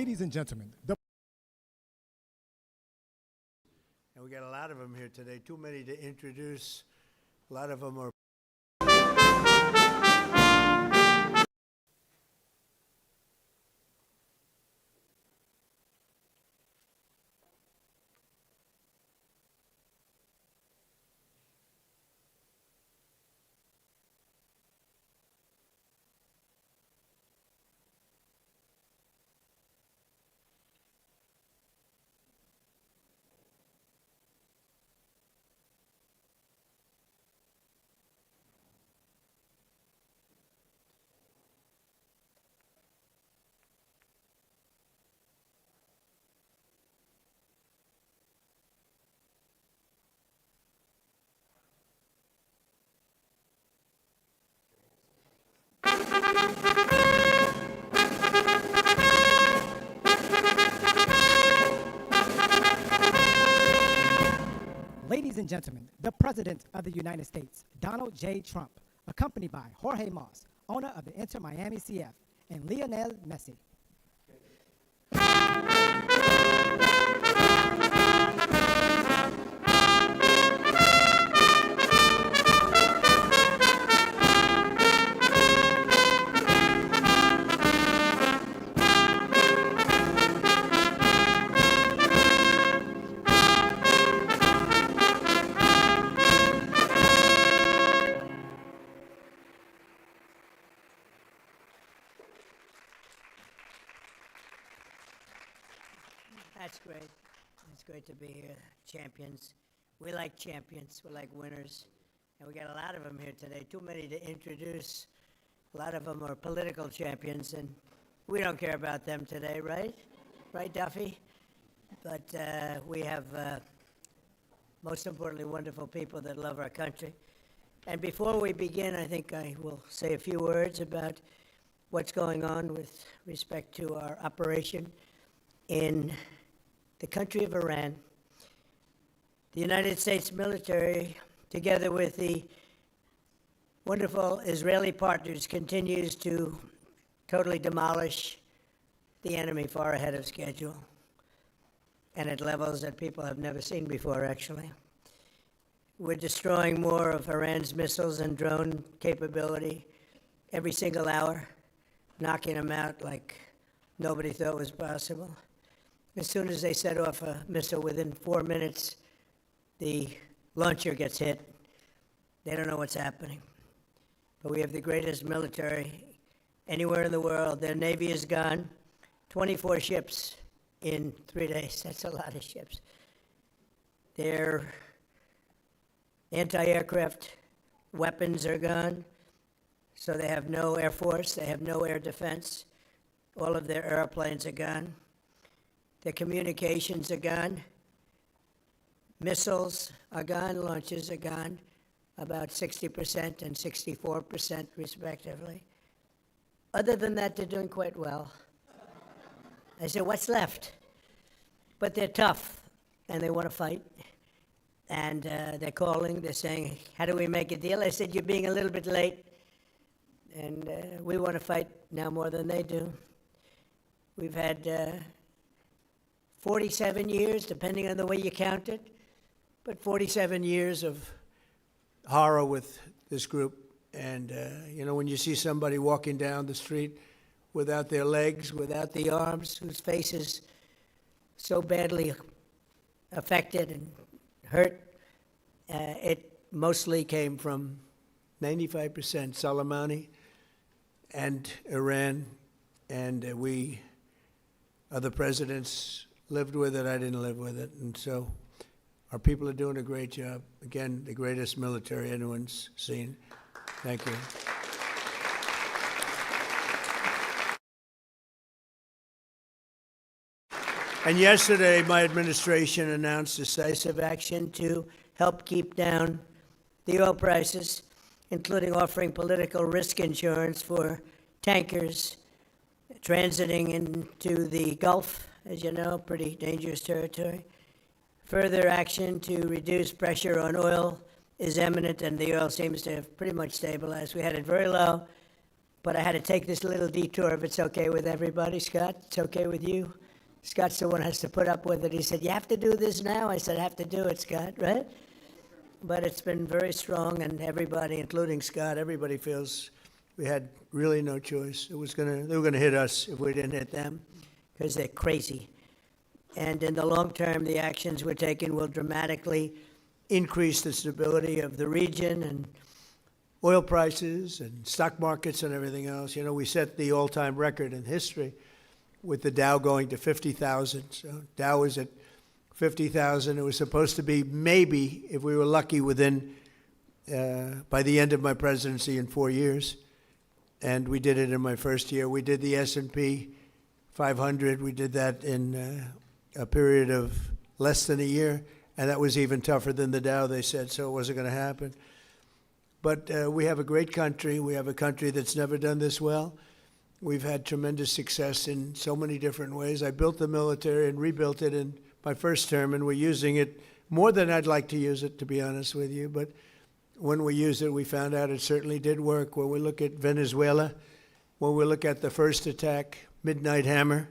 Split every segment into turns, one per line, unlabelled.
Ladies and gentlemen,
And we got a lot of them here today, too many to introduce. A lot of them are
ladies and gentlemen, the President of the United States, Donald J. Trump, accompanied by Jorge Mas, owner of the Inter Miami CF, and Lionel Messi.
That's great. It's great to be here. Champions. We like champions. We like winners. And we got a lot of them here today. Too many to introduce. A lot of them are political champions, and we don't care about them today, right? Right, Duffy? But we have, most importantly, wonderful people that love our country. And before we begin, I think I will say a few words about what's going on with respect to our operation in the country of Iran. The United States military, together with the wonderful Israeli partners, continues to totally demolish the enemy far ahead of schedule and at levels that people have never seen before, actually. We're destroying more of Iran's missiles and drone capability every single hour, knocking them out like nobody thought was possible. As soon as they set off a missile, within 4 minutes, the launcher gets hit. They don't know what's happening. But we have the greatest military anywhere in the world. Their Navy is gone. 24 ships in 3 days. That's a lot of ships. Their anti-aircraft weapons are gone. So they have no air force. They have no air defense. All of their airplanes are gone. Their communications are gone. Missiles are gone. Launches are gone. About 60% and 64% respectively. Other than that, they're doing quite well. I said, what's left? But they're tough, and they want to fight. And they're calling, they're saying, how do we make a deal? I said, you're being a little bit late, and we want to fight now more than they do. We've had 47 years, depending on the way you count it,
but 47 years of horror with this group. And, when you see somebody walking down the street without their legs, without the arms, whose face is so badly affected and hurt, it mostly came from 95% Soleimani and Iran. And we, other presidents, lived with it. I didn't live with it. And so our people are doing a great job. Again, the greatest military anyone's seen. Thank you. And yesterday, my administration announced decisive action to help keep down the oil prices, including offering political risk insurance for tankers transiting into the Gulf, as you know, pretty dangerous territory. Further action to reduce pressure on oil is imminent, and the oil seems to have pretty much stabilized. We had it very low,
but I had to take this little detour if it's okay with everybody. Scott, it's okay with you? Scott's the one who has to put up with it. He said, you have to do this now? I said, I have to do it, Scott, right? But it's been very strong, and everybody, including Scott, everybody feels we had really no choice. They were gonna hit us if we didn't hit them, because they're crazy. And in the long term, the actions we're taking will dramatically increase the stability of the region and oil prices and stock markets and everything else. You know, we set the all-time record in history with the Dow going to 50,000. So Dow was at 50,000. It was supposed to be maybe, if we were lucky, within by the end of my presidency in 4 years. And we did it in my first year. We did the S&P 500. We did that in a period of less than a year. And that was even tougher than the Dow, they said, so it wasn't going to happen. But we have a great country. We have a country that's never done this well. We've had tremendous success in so many different ways. I built the military and rebuilt it in my first term, and we're using it more than I'd like to use it, to be honest with you. But when we used it, we found out it certainly did work. When we look at Venezuela, when we look at the first attack, Midnight Hammer,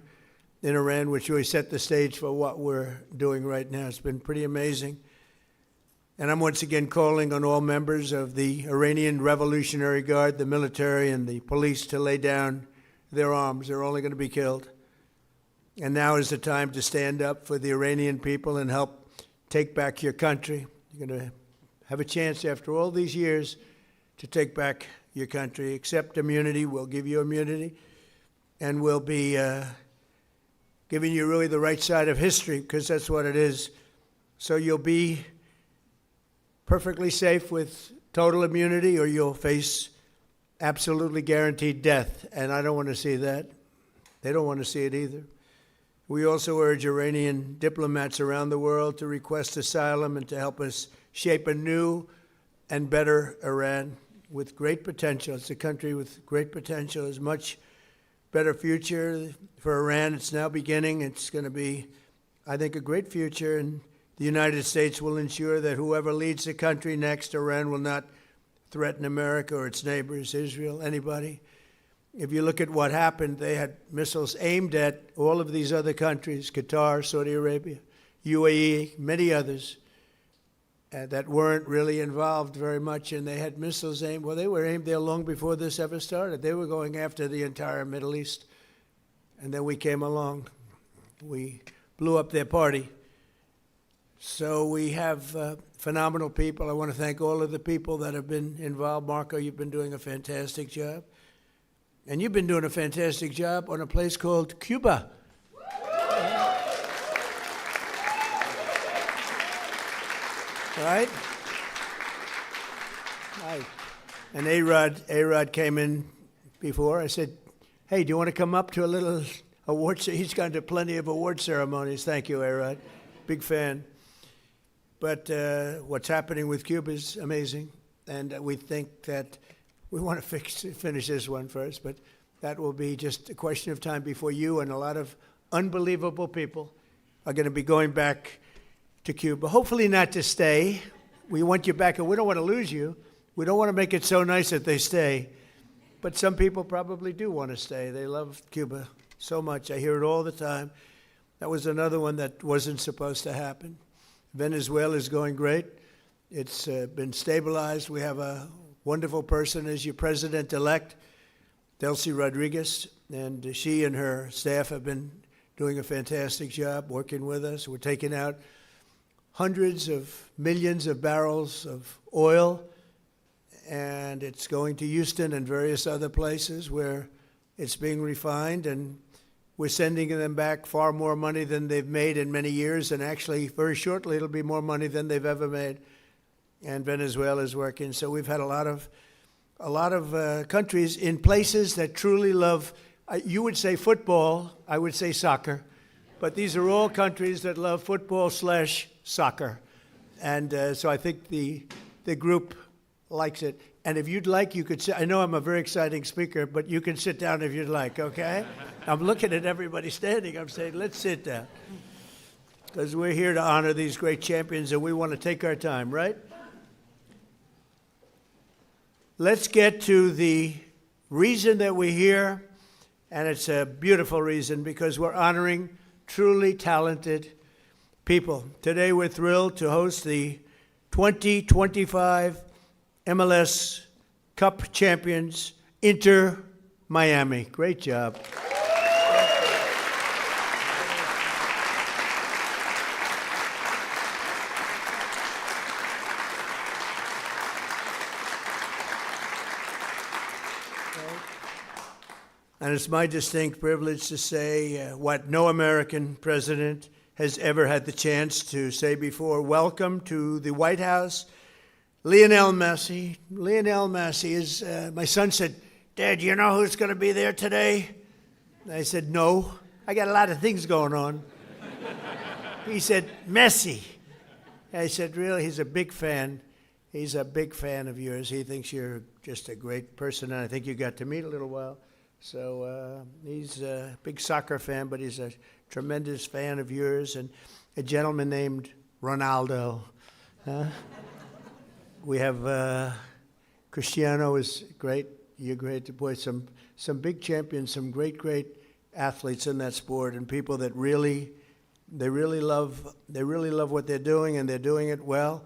in Iran, which really set the stage for what we're doing right now. It's been pretty amazing. And I'm once again calling on all members of the Iranian Revolutionary Guard, the military and the police, to lay down their arms. They're only going to be killed. And now is the time to stand up for the Iranian people and help take back your country. You're going to have a chance after all these years to take back your country. Accept immunity. We'll give you immunity. And we'll be giving you really the right side of history, because that's what it is. So you'll be perfectly safe with total immunity, or you'll face absolutely guaranteed death. And I don't want to see that. They don't want to see it either. We also urge Iranian diplomats around the world to request asylum and to help us shape a new and better Iran with great potential. It's a country with great potential. There's much better future for Iran. It's now beginning. It's going to be, I think, a great future. And the United States will ensure that whoever leads the country next, Iran will not threaten America or its neighbors, Israel, anybody. If you look at what happened, they had missiles aimed at all of these other countries, Qatar, Saudi Arabia, UAE, many others, that weren't really involved very much, and they had missiles aimed. Well, they were aimed there long before this ever started. They were going after the entire Middle East. And then we came along. We blew up their party. So we have phenomenal people. I want to thank all of the people that have been involved. Marco, you've been doing a fantastic job. And you've been doing a fantastic job on a place called Cuba. Right? Right. And A-Rod came in before. I said, hey, do you want to come up to a little award? He's gone to plenty of award ceremonies. Thank you, A-Rod. Big fan. But what's happening with Cuba is amazing. And we think that we want to finish this one first, but that will be just a question of time before you and a lot of unbelievable people are going to be going back to Cuba. Hopefully not to stay. We want you back, and we don't want to lose you. We don't want to make it so nice that they stay. But some people probably do want to stay. They love Cuba so much. I hear it all the time. That was another one that wasn't supposed to happen. Venezuela is going great. It's been stabilized. We have a wonderful person as your president-elect, Delcy Rodriguez, and she and her staff have been doing a fantastic job working with us. We're taking out hundreds of millions of barrels of oil, and it's going to Houston and various other places where it's being refined, and we're sending them back far more money than they've made in many years, and actually very shortly it'll be more money than they've ever made. And Venezuela is working. So we've had a lot of countries in places that truly love, you would say football, I would say soccer, but these are all countries that love football/soccer. And so I think the group likes it. And if you'd like, you could sit. I know I'm a very exciting speaker, but you can sit down if you'd like, okay? I'm looking at everybody standing. I'm saying, let's sit down. Because we're here to honor these great champions, and we want to take our time, right? Let's get to the
reason that we're here, and it's a beautiful reason because we're honoring truly talented people. Today we're thrilled to host the 2025 MLS Cup champions, Inter Miami. Great job. And it's my distinct privilege to say what no American president has ever had the chance to say before. Welcome to the White House, Lionel Messi. Lionel Messi is, my son said, "Dad, you know who's going to be there today?" And I said, "No, I got a lot of things going on." He said, "Messi." I said, "Really?" He's a big fan. He's a big fan of yours. He thinks you're just a great person, and I think you got to meet a little while. So he's a big soccer fan, but he's a tremendous fan of yours, and a gentleman named Ronaldo. We have Cristiano is great. You're great. Boy, some big champions, some great athletes in that sport, and people that really love what they're doing, and they're doing it well.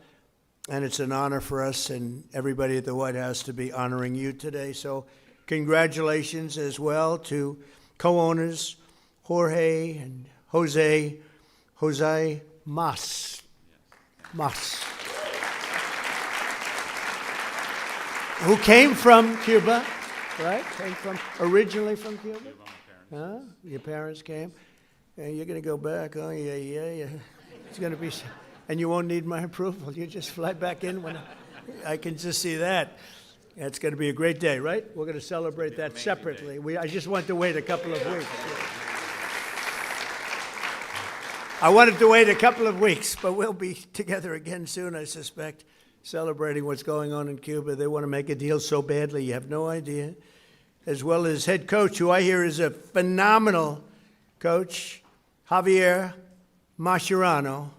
And it's an honor for us and everybody at the White House to be honoring you today. So congratulations as well to co-owners Jorge and Jose Mas. Who came from Cuba, right? Originally from Cuba? Huh? Your parents came? And you're going to go back, oh, yeah. It's going to be, and you won't need my approval. You just fly back in when I can just see that. It's going to be a great day, right? We're going to celebrate that separately. I just want to wait a couple of weeks. I wanted to wait a couple of weeks, but we'll be together again soon, I suspect, celebrating what's going on in Cuba. They want to make a deal so badly, you have no idea. As well as head coach, who I hear is a phenomenal coach, Javier Mascherano.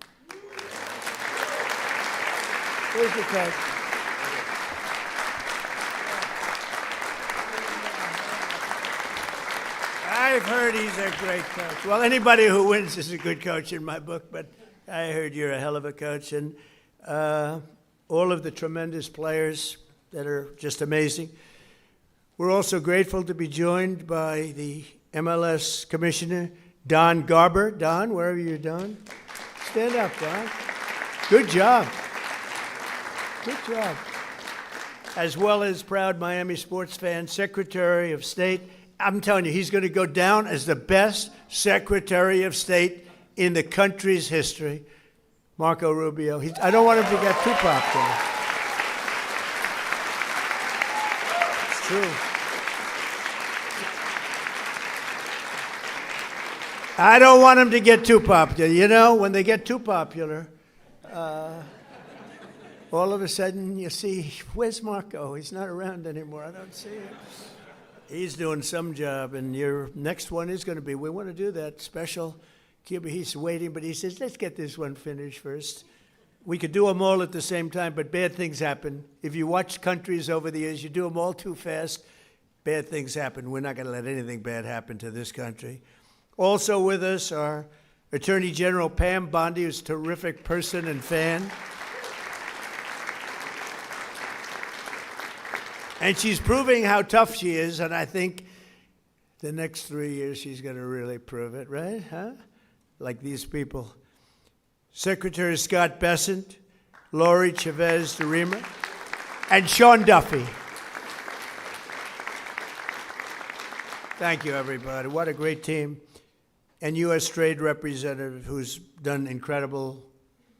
Where's the coach? I've heard he's a great coach. Well, anybody who wins is a good coach in my book, but I heard you're a hell of a coach. And all of the tremendous players that are just amazing. We're also grateful to be joined by the MLS Commissioner, Don Garber. Don, wherever you're, Don. Stand up, Don. Good job. Good job. As well as proud Miami sports fan, Secretary of State. I'm telling you, he's going to go down as the best Secretary of State in the country's history, Marco Rubio. I don't want him to get too popular. It's true. I don't want him to get too popular. You know, when they get too popular, all of a sudden you see, where's Marco? He's not around anymore. I don't see him. He's doing some job, and your next one is going to be, we want to do that special Cuba. He's waiting, but he says, let's get this one finished first. We could do them all at the same time, but bad things happen. If you watch countries over the years, you do them all too fast, bad things happen. We're not going to let anything bad happen to this country. Also with us are Attorney General Pam Bondi, who's a terrific person and fan. And she's proving how tough she is, and I think the next 3 years she's going to really prove it, right? Huh? Like these people. Secretary Scott Bessent, Lori Chavez de Rima, and Sean Duffy. Thank you, everybody. What a great team. And U.S. Trade Representative, who's done incredible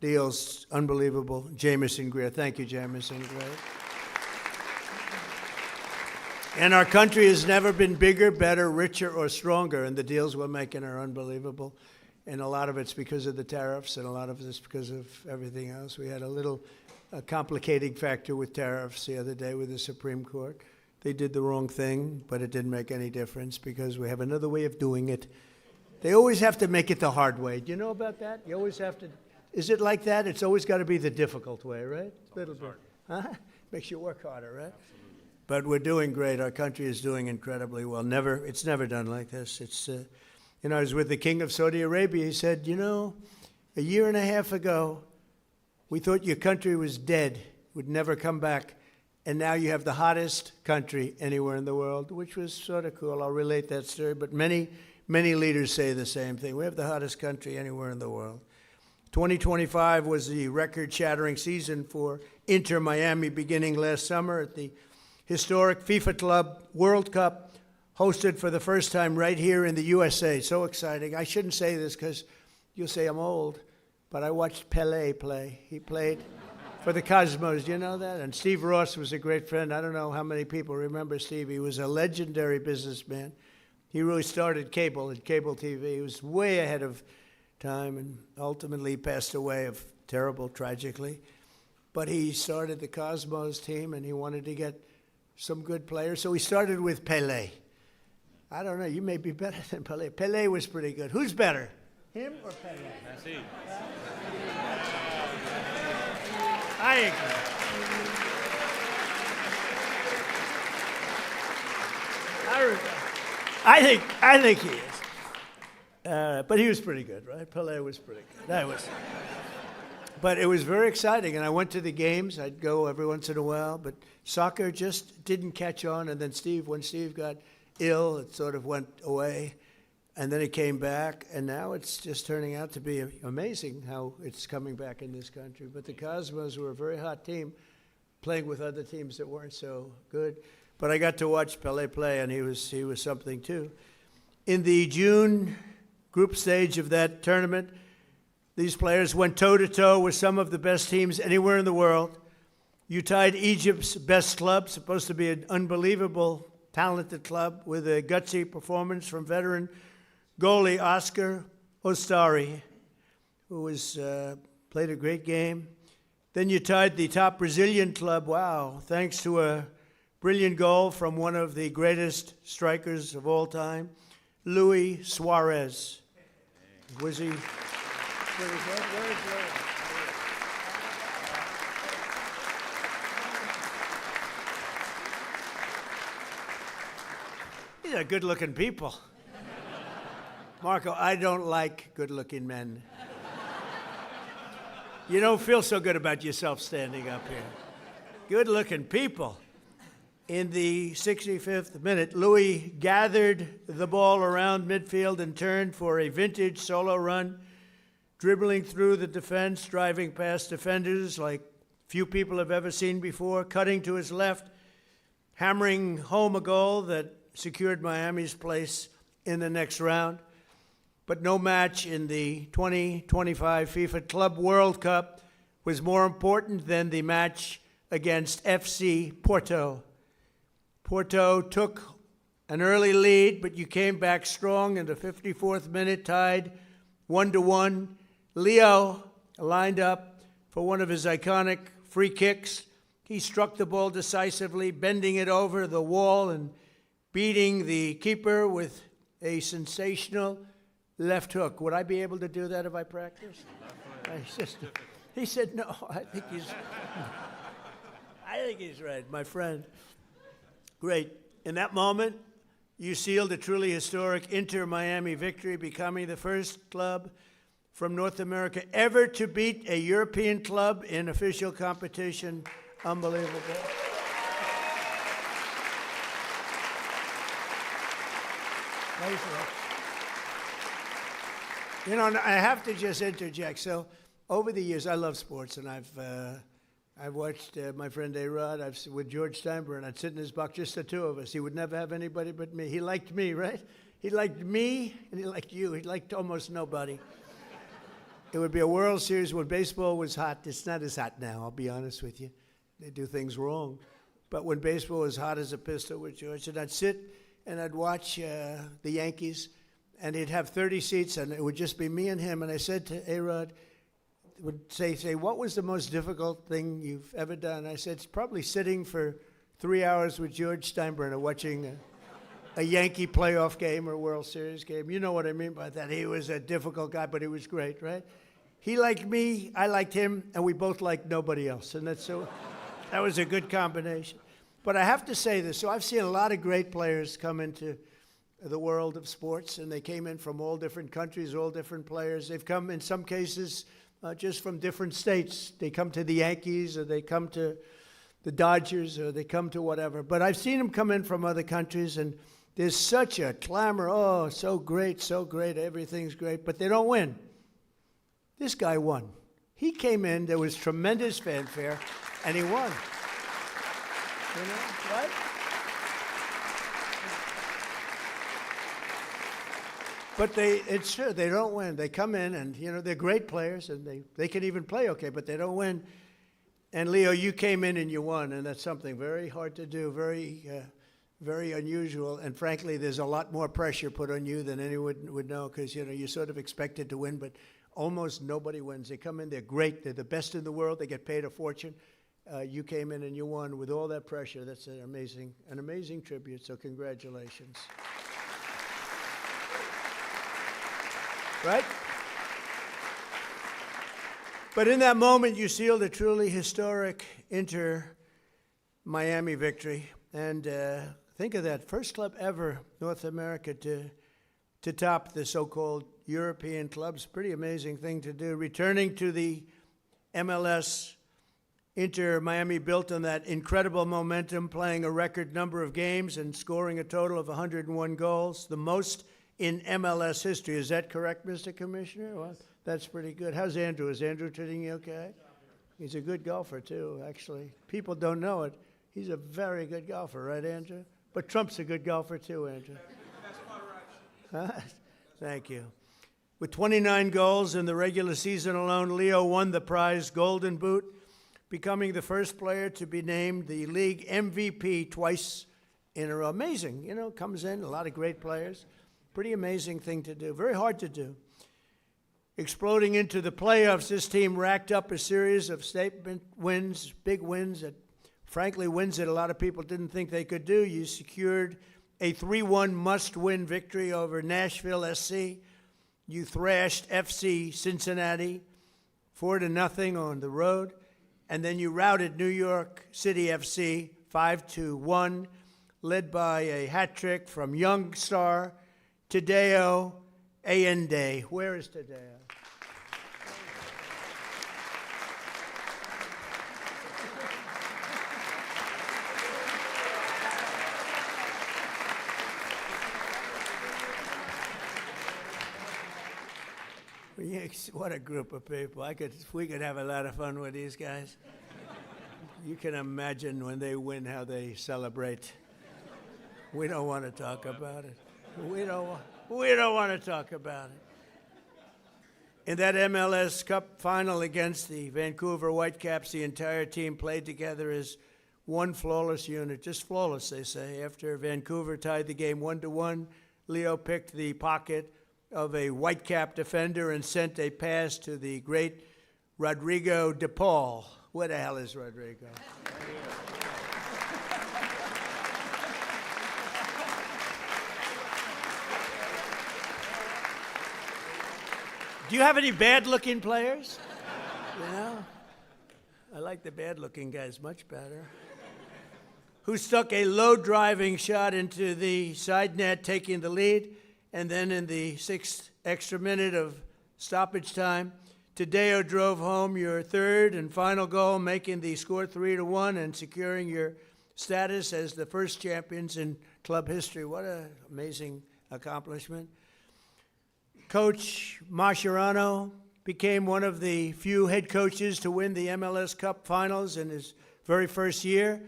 deals, unbelievable, Jamison Greer. Thank you, Jamison Greer. And our country has never been bigger, better, richer, or stronger, and the deals we're making are unbelievable. And a lot of it's because of the tariffs, and a lot of it's because of everything else. We had a complicating factor with tariffs the other day with the Supreme Court. They did the wrong thing, but it didn't make any difference because we have another way of doing it. They always have to make it the hard way. Do you know about that? You always have to. Is it like that? It's always got to be the difficult way, right? A little bit. Huh? Makes you work harder, right? But we're doing great. Our country is doing incredibly well. It's never done like this. I was with the King of Saudi Arabia. He said, a year and a half ago, we thought your country was dead, would never come back. And now you have the hottest country anywhere in the world, which was sort of cool. I'll relate that story. But many, many leaders say the same thing. We have the hottest country anywhere in the world. 2025 was the record-shattering season for Inter Miami, beginning last summer at the historic FIFA Club World Cup, hosted for the first time right here in the USA. So exciting. I shouldn't say this because you'll say I'm old, but I watched Pelé play. He played for the Cosmos. Do you know that? And Steve Ross was a great friend. I don't know how many people remember Steve. He was a legendary businessman. He really started cable TV. He was way ahead of time and ultimately passed away tragically. But he started the Cosmos team and he wanted to get some good players. So he started with Pelé. I don't know, you may be better than Pelé. Pelé was pretty good. Who's better, him or Pelé?
Messi.
I agree. I think he is. But he was pretty good, right? Pelé was pretty good. But it was very exciting, and I went to the games. I'd go every once in a while, but soccer just didn't catch on. And then when Steve got ill, it sort of went away, and then it came back, and now it's just turning out to be amazing how it's coming back in this country. But the Cosmos were a very hot team, playing with other teams that weren't so good. But I got to watch Pelé play, and he was something too. In the June group stage of that tournament, these players went toe-to-toe with some of the best teams anywhere in the world. You tied Egypt's best club, supposed to be an unbelievable, talented club, with a gutsy performance from veteran goalie Oscar Ostari, who played a great game. Then you tied the top Brazilian club, thanks to a brilliant goal from one of the greatest strikers of all time, Luis Suarez. Was he... Where is Luis? These are good-looking people. Marco, I don't like good-looking men. You don't feel so good about yourself standing up here. Good-looking people. In the 65th minute, Louis gathered the ball around midfield and turned for a vintage solo run, dribbling through the defense, driving past defenders like few people have ever seen before, cutting to his left, hammering home a goal that secured Miami's place in the next round. But no match in the 2025 FIFA Club World Cup was more important than the match against FC Porto. Porto took an early lead, but you came back strong in the 54th minute, tied 1-1. Leo lined up for one of his iconic free kicks. He struck the ball decisively, bending it over the wall and beating the keeper with a sensational left hook. Would I be able to do that if I practiced? He said, no, I think he's right, my friend. Great. In that moment, you sealed a truly historic Inter Miami victory, becoming the first club from North America ever to beat a European club in official competition. Unbelievable. You know, I have to just interject. So, over the years, I love sports, and I've watched my friend A-Rod. With George Steinbrenner. I'd sit in his box, just the two of us. He would never have anybody but me. He liked me, right? He liked me, and he liked you. He liked almost nobody. It would be a World Series when baseball was hot. It's not as hot now, I'll be honest with you. They do things wrong. But when baseball was hot as a pistol with George, and I'd sit and I'd watch the Yankees, and he'd have 30 seats, and it would just be me and him. And I said to A-Rod, would say, what was the most difficult thing you've ever done? I said, it's probably sitting for 3 hours with George Steinbrenner watching a Yankee playoff game or World Series game. You know what I mean by that. He was a difficult guy, but he was great, right? He liked me, I liked him, and we both liked nobody else. And that was a good combination. But I have to say this. So I've seen a lot of great players come into the world of sports, and they came in from all different countries, all different players. They've come, in some cases, just from different states. They come to the Yankees, or they come to the Dodgers, or they come to whatever. But I've seen them come in from other countries, and there's such a clamor. Oh, so great, everything's great. But they don't win. This guy won. He came in, there was tremendous fanfare, and he won. You know, right? But it's true, they don't win. They come in and, they're great players and they can even play okay, but they don't win. And Leo, you came in and you won, and that's something very hard to do, very unusual. And frankly, there's a lot more pressure put on you than anyone would know because, you're sort of expected to win, but almost nobody wins. They come in, they're great, they're the best in the world, they get paid a fortune. You came in and you won with all that pressure. That's an amazing tribute, so congratulations. Right? But in that moment, you sealed a truly historic Inter-Miami victory. And think of that, first club ever, North America, to top the so-called European clubs. Pretty amazing thing to do. Returning to the MLS, Inter-Miami built on that incredible momentum, playing a record number of games and scoring a total of 101 goals, the most in MLS history. Is that correct, Mr. Commissioner? Well, that's pretty good. How's Andrew? Is Andrew treating you okay? He's a good golfer, too, actually. People don't know it. He's a very good golfer, right, Andrew? But Trump's a good golfer, too, Andrew. Huh? Thank you. With 29 goals in the regular season alone, Leo won the prize Golden Boot, becoming the first player to be named the league MVP twice in a row. Amazing, comes in, a lot of great players. Pretty amazing thing to do, very hard to do. Exploding into the playoffs, this team racked up a series of statement wins, big wins, frankly wins that a lot of people didn't think they could do. You secured a 3-1 must-win victory over Nashville SC. You thrashed FC Cincinnati 4-0 on the road. And then you routed New York City FC 5-1, led by a hat trick from young star Tadeo Allende. Where is Tadeo? What a group of people. We could have a lot of fun with these guys. You can imagine when they win how they celebrate. We don't want to talk about it. We don't want to talk about it. In that MLS Cup final against the Vancouver Whitecaps, the entire team played together as one flawless unit. Just flawless, they say. After Vancouver tied the game 1-1, Leo picked the pocket of a Whitecap defender and sent a pass to the great Rodrigo de Paul. Where the hell is Rodrigo? Do you have any bad-looking players? I like the bad-looking guys much better. Who stuck a low-driving shot into the side net, taking the lead. And then in the 6th extra minute of stoppage time, Tadeo drove home your third and final goal, making the score 3-1 and securing your status as the first champions in club history. What an amazing accomplishment. Coach Mascherano became one of the few head coaches to win the MLS Cup finals in his very first year.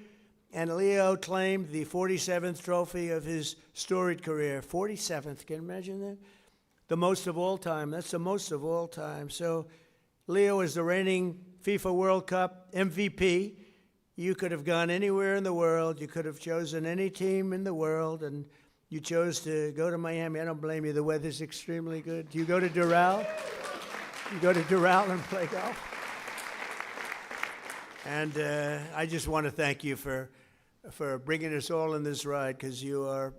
And Leo claimed the 47th trophy of his storied career. 47th, can you imagine that? The most of all time. That's the most of all time. So Leo is the reigning FIFA World Cup MVP. You could have gone anywhere in the world. You could have chosen any team in the world, and you chose to go to Miami. I don't blame you. The weather's extremely good. Do you go to Doral? You go to Doral and play golf? And I just want to thank you for bringing us all in this ride, because you are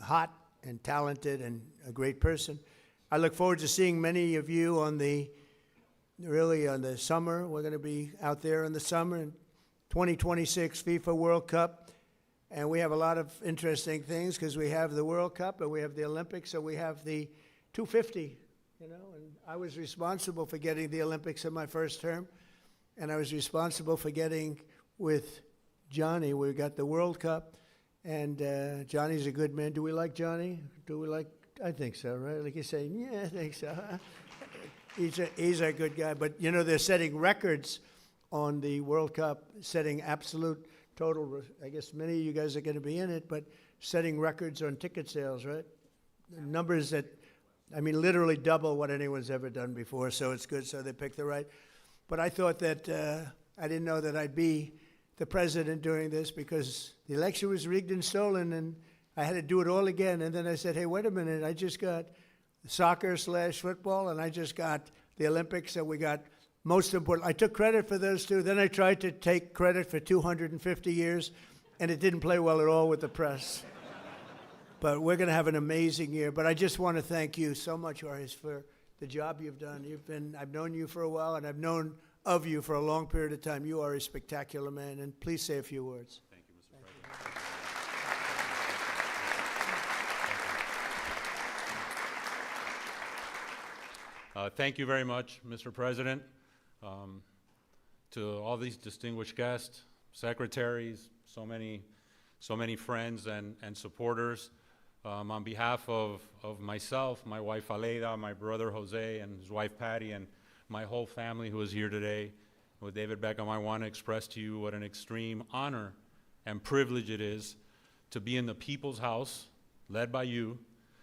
hot and talented and a great person. I look forward to seeing many of you on the summer. We're going to be out there in the summer in 2026 FIFA World Cup. And we have a lot of interesting things because we have the World Cup and we have the Olympics, so we have the 250, you know, and I was responsible for getting the Olympics in my first term, and I was responsible for getting with Johnny. We got the World Cup, and Johnny's a good man. Do we like Johnny? Do we like? I think so, right? Like you're saying, yeah, I think so. He's a good guy, but you know they're setting records on the World Cup, setting absolute total. I guess many of you guys are going to be in it, but setting records on ticket sales, right? Numbers that, I mean, literally double what anyone's ever done before. So it's good. So they picked the right. But I thought that I didn't know that I'd be the president during this because the election was rigged and stolen, and I had to do it all again. And then I said, hey, wait a minute, I just got soccer/football, and I just got the Olympics, so we got most important. I took credit for those two. Then I tried to take credit for 250 years, and it didn't play well at all with the press. But we're going to have an amazing year. But I just want to thank you so much, Jorge, for the job you've done. I've known you for a while, and I've known of you for a long period of time. You are a spectacular man, and please say a few words.
Thank you, Mr. President. Thank you very much, Mr. President. To all these distinguished guests, secretaries, so many friends and supporters. On behalf of myself, my wife Aleida, my brother Jose, and his wife Patty, and my whole family who is here today, with David Beckham, I want to express to you what an extreme honor and privilege it is to be in the People's House, led by you,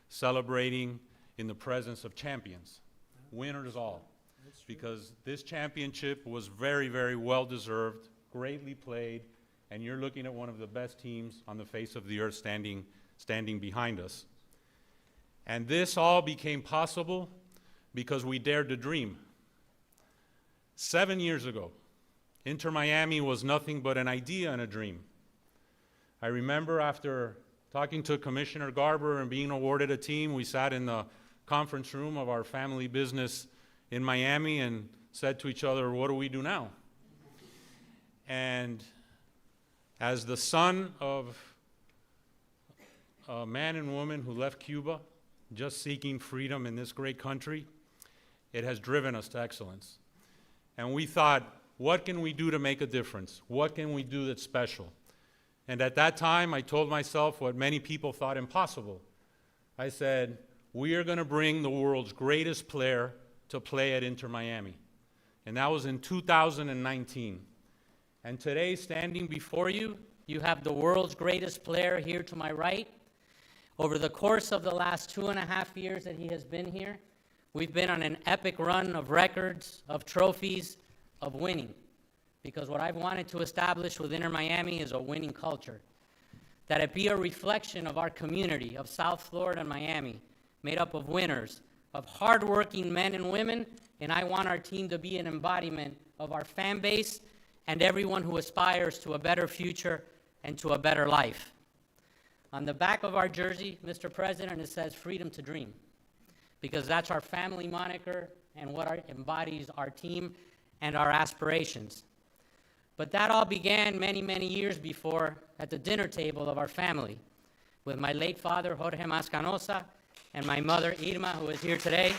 celebrating in the presence of champions, winners all. Because this championship was very, very well-deserved, greatly played, and you're looking at one of the best teams on the face of the earth standing behind us. And this all became possible because we dared to dream. 7 years ago, Inter Miami was nothing but an idea and a dream. I remember after talking to Commissioner Garber and being awarded a team, we sat in the conference room of our family business in Miami and said to each other, what do we do now? And as the son of a man and woman who left Cuba just seeking freedom in this great country, it has driven us to excellence. And we thought, what can we do to make a difference? What can we do that's special? And at that time, I told myself what many people thought impossible. I said, we are going to bring the world's greatest player to play at Inter Miami. And that was in 2019. And today, standing before you,
you have the world's greatest player here to my right. Over the course of the last 2.5 years that he has been here, we've been on an epic run of records, of trophies, of winning. Because what I've wanted to establish with Inter Miami is a winning culture. That it be a reflection of our community of South Florida and Miami, made up of winners, of hardworking men and women, and I want our team to be an embodiment of our fan base and everyone who aspires to a better future and to a better life. On the back of our jersey, Mr. President, it says freedom to dream, because that's our family moniker and what embodies our team and our aspirations. But that all began many, many years before at the dinner table of our family with my late father, Jorge Mas, and my mother, Irma, who is here today.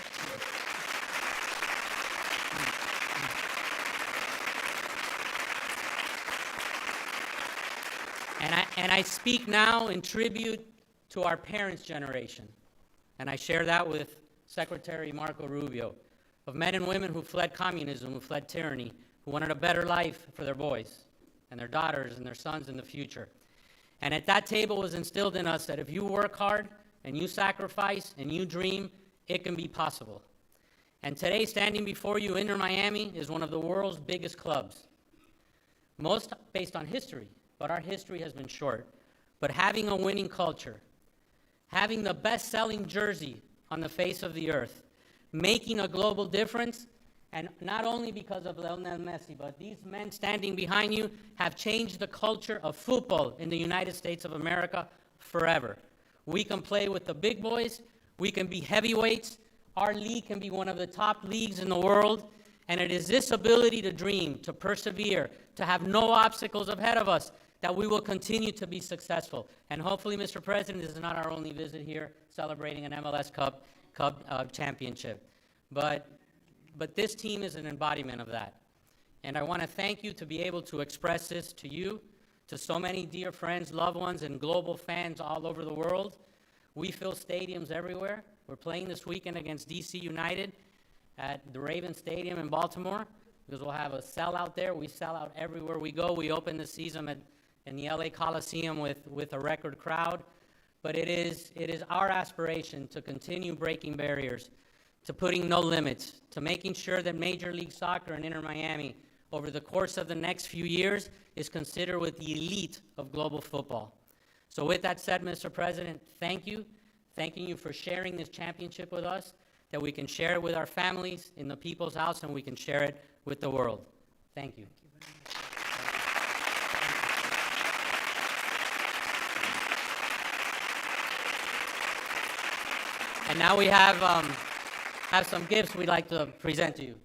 And I speak now in tribute to our parents' generation. And I share that with Secretary Marco Rubio, of men and women who fled communism, who fled tyranny, who wanted a better life for their boys and their daughters and their sons in the future. And at that table was instilled in us that if you work hard and you sacrifice and you dream, it can be possible. And today, standing before you, Inter Miami is one of the world's biggest clubs. Most based on history, but our history has been short. But having a winning culture, having the best-selling jersey on the face of the earth, making a global difference, and not only because of Lionel Messi, but these men standing behind you have changed the culture of football in the United States of America forever. We can play with the big boys, we can be heavyweights, our league can be one of the top leagues in the world, and it is this ability to dream, to persevere, to have no obstacles ahead of us, that we will continue to be successful. And hopefully, Mr. President, this is not our only visit here celebrating an MLS Cup championship. But this team is an embodiment of that. And I want to thank you to be able to express this to you, to so many dear friends, loved ones, and global fans all over the world. We fill stadiums everywhere. We're playing this weekend against DC United at the Ravens Stadium in Baltimore, because we'll have a sellout there. We sell out everywhere we go. We open the season in the LA Coliseum with a record crowd. But it is our aspiration to continue breaking barriers, to putting no limits, to making sure that Major League Soccer and Inter Miami, over the course of the next few years, is considered with the elite of global football. So with that said, Mr. President, thank you. Thanking you for sharing this championship with us, that we can share it with our families in the people's house, and we can share it with the world. Thank you. And now we have some gifts we'd like to present to you.